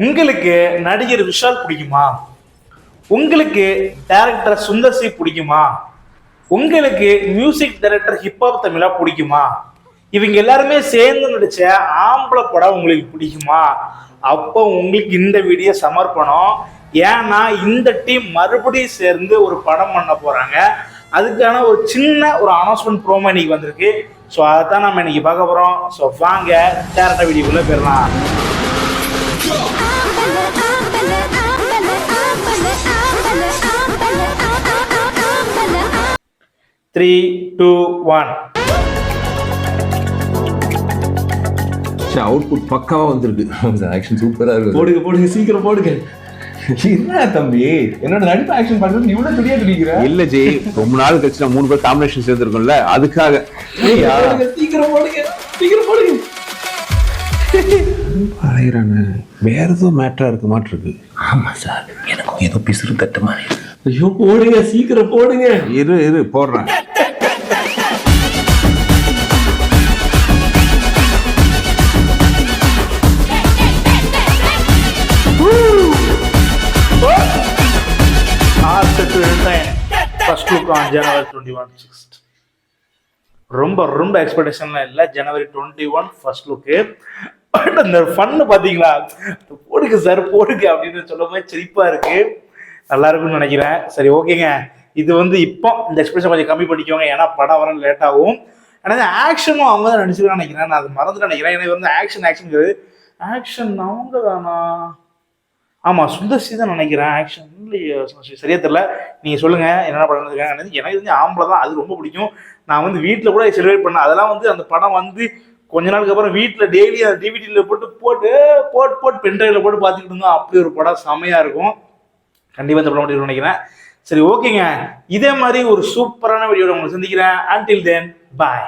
உங்களுக்கு நடிகர் விஷால் பிடிக்குமா? உங்களுக்கு டைரக்டர் சுந்தர் சி பிடிக்குமா? உங்களுக்கு மியூசிக் டைரக்டர் ஹிப்ஹாப் தமிழா பிடிக்குமா? இவங்க எல்லாருமே சேர்ந்து நடிச்ச ஆம்பளை படம் உங்களுக்கு பிடிக்குமா? அப்போ உங்களுக்கு இந்த வீடியோ சமர்ப்பணம். ஏன்னா இந்த டீம் மறுபடியும் சேர்ந்து ஒரு படம் பண்ண போறாங்க. அதுக்கான ஒரு சின்ன ஒரு அனௌன்ஸ்மெண்ட் ப்ரோமோ இன்னைக்கு வந்திருக்கு. ஸோ அதான் நம்ம இன்னைக்கு பார்க்க போறோம். ஸோ வாங்க டேரக்டா வீடியோக்குள்ள போயிடலாம். 3, 2, 1. அவுட்புட் பக்காவா வந்திருக்கு. ஆக்ஷன் சூப்பரா இருக்கு. போடுங்க சீக்கிரம் போடுங்க. என்ன தம்பி என்னோட நடிப்பு ஆக்ஷன் பண்றது இவ்வளவு துடியா துடிக்கிற? இல்ல ஜெய், ரொம்ப நாள் கழிச்சு நான் 3 பேர் காம்பினேஷன் சேர்ந்துருக்கோம்ல, அதுக்காக. சீக்கிரம் போடுங்க. அரைகிறானு வேற ஏதோ மேட்டரா இருக்க மாட்டிருக்கு. ஆமா சார், எனக்கும் ஏதோ பிசுறு தட்ட மாதிரி. ஐயோ போடுங்க, சீக்கிரம் போடுங்க. இரு போடுறேன். First look on January 21. ரொம்ப எக்ஸ்பெக்டேஷன்லாம் இல்லை. January 21 first look. பட் அந்த ஃபன்னு பார்த்தீங்களா? போடுங்க சார் போடுங்க அப்படின்னு சொல்லும் போது சிரிப்பா இருக்கு. நல்லா இருக்குன்னு நினைக்கிறேன். சரி ஓகேங்க, இது இப்போ இந்த எக்ஸ்பிரஷன் கொஞ்சம் கம்மி பண்ணிக்கோங்க, ஏன்னா படம் வர லேட் ஆகும். ஆனால் ஆக்ஷனும் அவங்க தான் நடிச்சிருக்கான்னு நினைக்கிறேன். நான் அது மறந்துட்டு நினைக்கிறேன். எனக்கு ஆக்ஷன் அவங்க தானா? ஆமாம், சுந்தர் சி தான் நினைக்கிறேன். ஆக்ஷன் இல்லையா சரியா தெரியல. நீங்கள் சொல்லுங்கள் என்னென்ன படம் இருக்காங்க. எனக்கு ஆம்பளை தான், அது ரொம்ப பிடிக்கும். நான் வீட்டில் கூட செலிப்ரேட் பண்ணேன். அதெல்லாம் அந்த படம் கொஞ்ச நாளுக்கு அப்புறம் வீட்டில் டெய்லி அந்த டிவிடியில் போட்டு பென்ட்ரைவில் போட்டு பார்த்துக்கிட்டு இருந்தோம். அப்படி ஒரு படம் செமையாக இருக்கும். கண்டிப்பாக இந்த படம் முடியும் நினைக்கிறேன். சரி ஓகேங்க, இதே மாதிரி ஒரு சூப்பரான வீடியோட உங்களை சந்திக்கிறேன். Until then, bye.